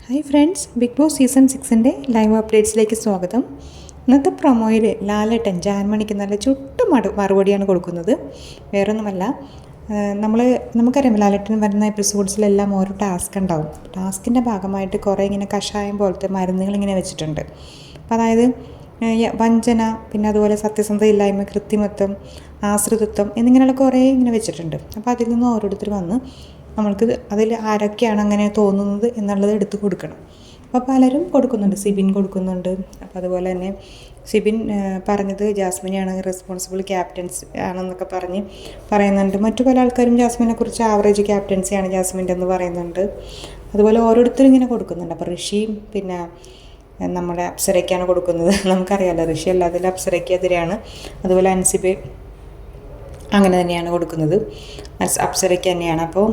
Hi friends, Bigg Boss season 6 live അപ്ഡേറ്റ്സിലേക്ക് സ്വാഗതം. ഇന്നത്തെ പ്രൊമോയിൽ ലാലേട്ടൻ ജാൻമണിക്ക് നല്ല ചുട്ടു മറുപടിയാണ് കൊടുക്കുന്നത്. വേറൊന്നുമല്ല, നമുക്കറിയാം ലാലേട്ടൻ വരുന്ന എപ്പിസോഡ്സിലെല്ലാം ഓരോ ടാസ്ക് ഉണ്ടാവും. ടാസ്കിൻ്റെ ഭാഗമായിട്ട് കുറേ ഇങ്ങനെ കഷായം പോലത്തെ മരുന്നുകൾ ഇങ്ങനെ വെച്ചിട്ടുണ്ട്. അപ്പോൾ അതായത് വഞ്ചന, പിന്നെ അതുപോലെ സത്യസന്ധതയില്ലായ്മ, കൃത്രിമത്വം, ആശ്രിതത്വം എന്നിങ്ങനെയുള്ള കുറേ ഇങ്ങനെ വെച്ചിട്ടുണ്ട്. അപ്പോൾ അതിൽ നിന്ന് ഓരോരുത്തർ വന്ന് നമ്മൾക്ക് അതിൽ ആരൊക്കെയാണ് അങ്ങനെ തോന്നുന്നത് എന്നുള്ളത് എടുത്ത് കൊടുക്കണം. അപ്പോൾ പലരും കൊടുക്കുന്നുണ്ട്. സിബിൻ കൊടുക്കുന്നുണ്ട്. അപ്പോൾ അതുപോലെ തന്നെ സിബിൻ പറഞ്ഞത് ജാസ്മിനെയാണ് റെസ്പോൺസിബിൾ ക്യാപ്റ്റൻസി ആണെന്നൊക്കെ പറയുന്നുണ്ട്. മറ്റു പല ആൾക്കാരും ജാസ്മിനെ കുറിച്ച് ആവറേജ് ക്യാപ്റ്റൻസിയാണ് ജാസ്മിൻ്റെ എന്ന് പറയുന്നുണ്ട്. അതുപോലെ ഓരോരുത്തരും ഇങ്ങനെ കൊടുക്കുന്നുണ്ട്. അപ്പോൾ ഋഷിയും പിന്നെ നമ്മുടെ അപ്സരയ്ക്കാണ് കൊടുക്കുന്നത്. നമുക്കറിയാമല്ലോ, ഋഷി അല്ലാതെ അപ്സരയ്ക്കെതിരെയാണ്. അതുപോലെ അൻസിബ് അങ്ങനെ തന്നെയാണ് കൊടുക്കുന്നത്, അപ്സരയ്ക്ക് തന്നെയാണ്. അപ്പോൾ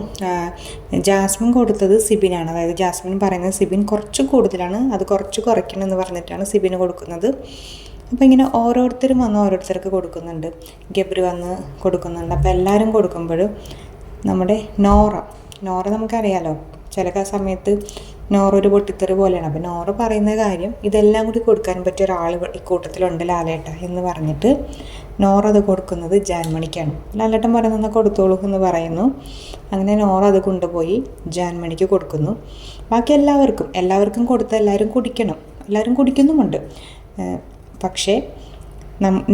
ജാസ്മിൻ കൊടുത്തത് സിബിനാണ്. അതായത് ജാസ്മിൻ പറയുന്നത് സിബിൻ കുറച്ച് കൂടുതലാണ്, അത് കുറച്ച് കുറയ്ക്കണം എന്ന് പറഞ്ഞിട്ടാണ് സിബിന് കൊടുക്കുന്നത്. അപ്പോൾ ഇങ്ങനെ ഓരോരുത്തരും വന്ന് ഓരോരുത്തർക്ക് കൊടുക്കുന്നുണ്ട്. ഗബ്രി വന്ന് കൊടുക്കുന്നുണ്ട്. അപ്പോൾ എല്ലാവരും കൊടുക്കുമ്പോൾ നമ്മുടെ നോറ നമുക്കറിയാലോ, ചില സമയത്ത് നോറ ഒരു പൊട്ടിത്തെറി പോലെയാണ്. അപ്പോൾ നോറ പറയുന്ന കാര്യം ഇതെല്ലാം കൂടി കൊടുക്കാൻ പറ്റിയ ഒരാൾ ഇക്കൂട്ടത്തിലുണ്ട് ലാലേട്ട എന്ന് പറഞ്ഞിട്ട് നോറ അത് കൊടുക്കുന്നത് ജാൻമണിക്കാണ്. ലാലേട്ടൻ പറയുന്നത് കൊടുത്തോളൂ എന്ന് പറയുന്നു. അങ്ങനെ നോറ അത് കൊണ്ടുപോയി ജാൻമണിക്ക് കൊടുക്കുന്നു. ബാക്കി എല്ലാവർക്കും കൊടുത്ത് എല്ലാവരും കുടിക്കണം, എല്ലാവരും കുടിക്കുന്നുമുണ്ട്. പക്ഷേ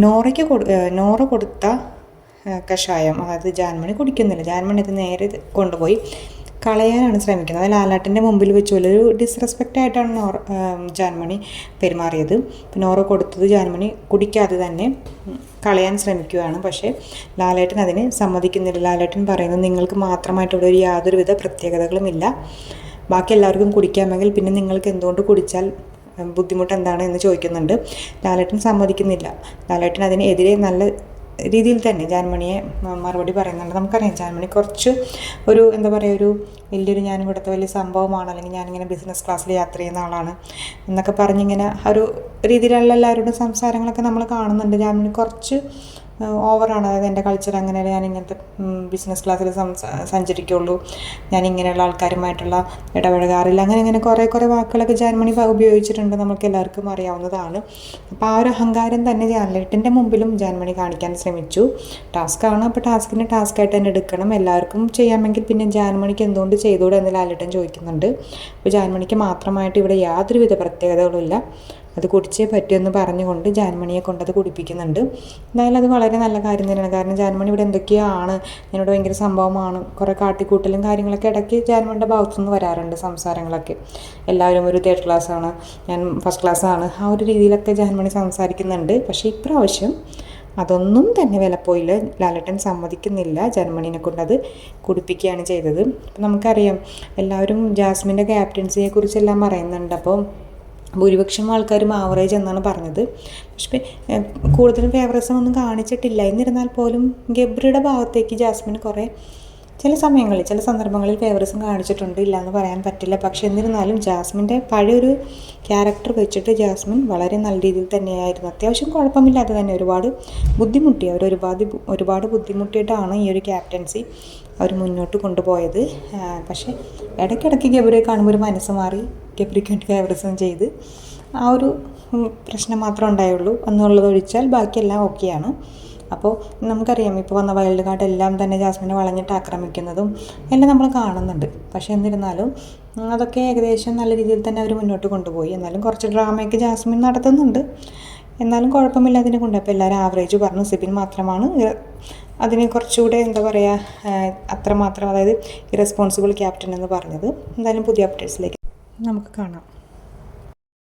നോറ കൊടുത്ത കഷായം അതായത് ജാൻമണി കുടിക്കുന്നില്ല. ജാൻമണി അത് നേരെ കൊണ്ടുപോയി കളയാനാണ് ശ്രമിക്കുന്നത്. അത് ലാലേട്ടൻ്റെ മുമ്പിൽ വെച്ചുള്ളൊരു ഡിസ്റെസ്പെക്റ്റ് ആയിട്ടാണ് ജാൻമണി പെരുമാറിയത്. നോറ കൊടുത്തത് ജാൻമണി കുടിക്കാതെ തന്നെ കളയാൻ ശ്രമിക്കുകയാണ്. പക്ഷേ ലാലേട്ടൻ അതിന് സമ്മതിക്കുന്നില്ല. ലാലേട്ടൻ പറയുന്നത് നിങ്ങൾക്ക് മാത്രമായിട്ട് ഇവിടെ യാതൊരുവിധ പ്രത്യേകതകളുമില്ല, ബാക്കി എല്ലാവർക്കും കുടിക്കാമെങ്കിൽ പിന്നെ നിങ്ങൾക്ക് എന്തുകൊണ്ട് കുടിച്ചാൽ ബുദ്ധിമുട്ട് എന്താണ് എന്ന് ചോദിക്കുന്നുണ്ട്. ലാലേട്ടൻ സമ്മതിക്കുന്നില്ല. ലാലേട്ടൻ അതിനെതിരെ നല്ല രീതിയിൽ തന്നെ ജാൻമണിയെ മറുപടി പറയുന്നുണ്ട്. നമുക്കറിയാം ജാൻമണി കുറച്ച് ഒരു വലിയൊരു ഞാൻ ഇവിടുത്തെ വലിയ സംഭവമാണ്, അല്ലെങ്കിൽ ഞാനിങ്ങനെ ബിസിനസ് ക്ലാസ്സിൽ യാത്ര ചെയ്യുന്ന ആളാണ് എന്നൊക്കെ പറഞ്ഞിങ്ങനെ ഒരു രീതിയിലുള്ള എല്ലാവരുടെ സംസാരങ്ങളൊക്കെ നമ്മൾ കാണുന്നുണ്ട്. ജാൻമണി കുറച്ച് ഓവറാണ്. അതായത് എൻ്റെ കൾച്ചർ അങ്ങനെയല്ല, ഞാൻ ഇങ്ങനത്തെ ബിസിനസ് ക്ലാസ്സിൽ സഞ്ചരിക്കുള്ളൂ, ഞാൻ ഇങ്ങനെയുള്ള ആൾക്കാരുമായിട്ടുള്ള ഇടപഴകാറില്ല, അങ്ങനെ കുറേ വാക്കുകളൊക്കെ ജാൻമണി ഉപയോഗിച്ചിട്ടുണ്ട്. നമുക്ക് എല്ലാവർക്കും അറിയാവുന്നതാണ്. അപ്പോൾ ആ ഒരു അഹങ്കാരം തന്നെ ലാലേട്ടൻ്റെ മുമ്പിലും ജാൻമണി കാണിക്കാൻ ശ്രമിച്ചു. ടാസ്ക്കാണ്, അപ്പോൾ ടാസ്ക്കായിട്ട് തന്നെ എടുക്കണം, എല്ലാവർക്കും ചെയ്യാമെങ്കിൽ പിന്നെ ജാൻമണിക്ക് എന്തുകൊണ്ട് ചെയ്തുകൂടെ എന്ന് ലാലേട്ടൻ ചോദിക്കുന്നുണ്ട്. അപ്പോൾ ജാൻമണിക്ക് മാത്രമായിട്ട് ഇവിടെ യാതൊരുവിധ പ്രത്യേകതകളുമില്ല, അത് കുടിച്ചേ പറ്റുമെന്ന് പറഞ്ഞുകൊണ്ട് ജാൻമണിയെ കൊണ്ടത് കുടിപ്പിക്കുന്നുണ്ട്. എന്തായാലും അത് വളരെ നല്ല കാര്യം തന്നെയാണ്. കാരണം ജാൻമണി ഇവിടെ എന്തൊക്കെയാണ്, എന്നോട് ഭയങ്കര സംഭവമാണ്, കുറേ കാട്ടിക്കൂട്ടലും കാര്യങ്ങളൊക്കെ ഇടയ്ക്ക് ജാൻമണിയുടെ ഭാഗത്തുനിന്ന് വരാറുണ്ട് സംസാരങ്ങളൊക്കെ. എല്ലാവരും ഒരു തേർഡ് ക്ലാസ്സാണ്, ഞാൻ ഫസ്റ്റ് ക്ലാസ്സാണ്, ആ ഒരു രീതിയിലൊക്കെ ജാൻമണി സംസാരിക്കുന്നുണ്ട്. പക്ഷേ ഇപ്രാവശ്യം അതൊന്നും തന്നെ വിലപ്പോയില്ല. ലാലേട്ടൻ സമ്മതിക്കുന്നില്ല, ജാൻമണിനെ കൊണ്ടത് കുടിപ്പിക്കുകയാണ് ചെയ്തത്. അപ്പം നമുക്കറിയാം എല്ലാവരും ജാസ്മിൻ്റെ ക്യാപ്റ്റൻസിയെ കുറിച്ചെല്ലാം പറയുന്നുണ്ട്. അപ്പോൾ ഭൂരിപക്ഷം ആൾക്കാരും ആവറേജ് എന്നാണ് പറഞ്ഞത്. പക്ഷേ കൂടുതലും ഫേവറിസം ഒന്നും കാണിച്ചിട്ടില്ല. എന്നിരുന്നാൽ പോലും ഗബ്രിയുടെ ഭാഗത്തേക്ക് ജാസ്മിൻ ചില സന്ദർഭങ്ങളിൽ ഫേവറിസം കാണിച്ചിട്ടുണ്ട്, ഇല്ലയെന്ന് പറയാൻ പറ്റില്ല. പക്ഷേ എന്നിരുന്നാലും ജാസ്മിൻ്റെ പഴയൊരു ക്യാരക്ടർ വെച്ചിട്ട് ജാസ്മിൻ വളരെ നല്ല രീതിയിൽ തന്നെയായിരുന്നു. അത്യാവശ്യം കുഴപ്പമില്ലാതെ തന്നെ ഒരുപാട് ബുദ്ധിമുട്ടിയിട്ടാണ് ഈ ഒരു ക്യാപ്റ്റൻസി അവർ മുന്നോട്ട് കൊണ്ടുപോയത്. പക്ഷേ ഇടയ്ക്കിടയ്ക്ക് ഗബ്രിയെ കാണുമ്പോൾ ഒരു മനസ്സ് മാറി ഗബ്രിക്ക് വേണ്ടി ഫേവറിസം ചെയ്ത് ആ ഒരു പ്രശ്നം മാത്രമേ ഉണ്ടായുള്ളൂ എന്നുള്ളതൊഴിച്ചാൽ ബാക്കിയെല്ലാം ഓക്കെയാണ്. അപ്പോൾ നമുക്കറിയാം ഇപ്പോൾ വന്ന വൈൽഡ് കാർഡ് എല്ലാം തന്നെ ജാസ്മിനെ വളഞ്ഞിട്ട് ആക്രമിക്കുന്നതും എല്ലാം നമ്മൾ കാണുന്നുണ്ട്. പക്ഷേ എന്നിരുന്നാലും അതൊക്കെ ഏകദേശം നല്ല രീതിയിൽ തന്നെ അവർ മുന്നോട്ട് കൊണ്ടുപോയി. എന്നാലും കുറച്ച് ഡ്രാമയൊക്കെ ജാസ്മിൻ നടത്തുന്നുണ്ട്, എന്നാലും കുഴപ്പമില്ല അതിനെ കൊണ്ട്. അപ്പോൾ എല്ലാവരും ആവറേജ് പറഞ്ഞു. സിബിൻ മാത്രമാണ് അതിന് കുറച്ചുകൂടെ അത്രമാത്രം, അതായത് ഇറസ്പോൺസിബിൾ ക്യാപ്റ്റൻ എന്ന് പറഞ്ഞത്. എന്തായാലും പുതിയ അപ്ഡേറ്റ്സിലേക്ക് നമുക്ക് കാണാം.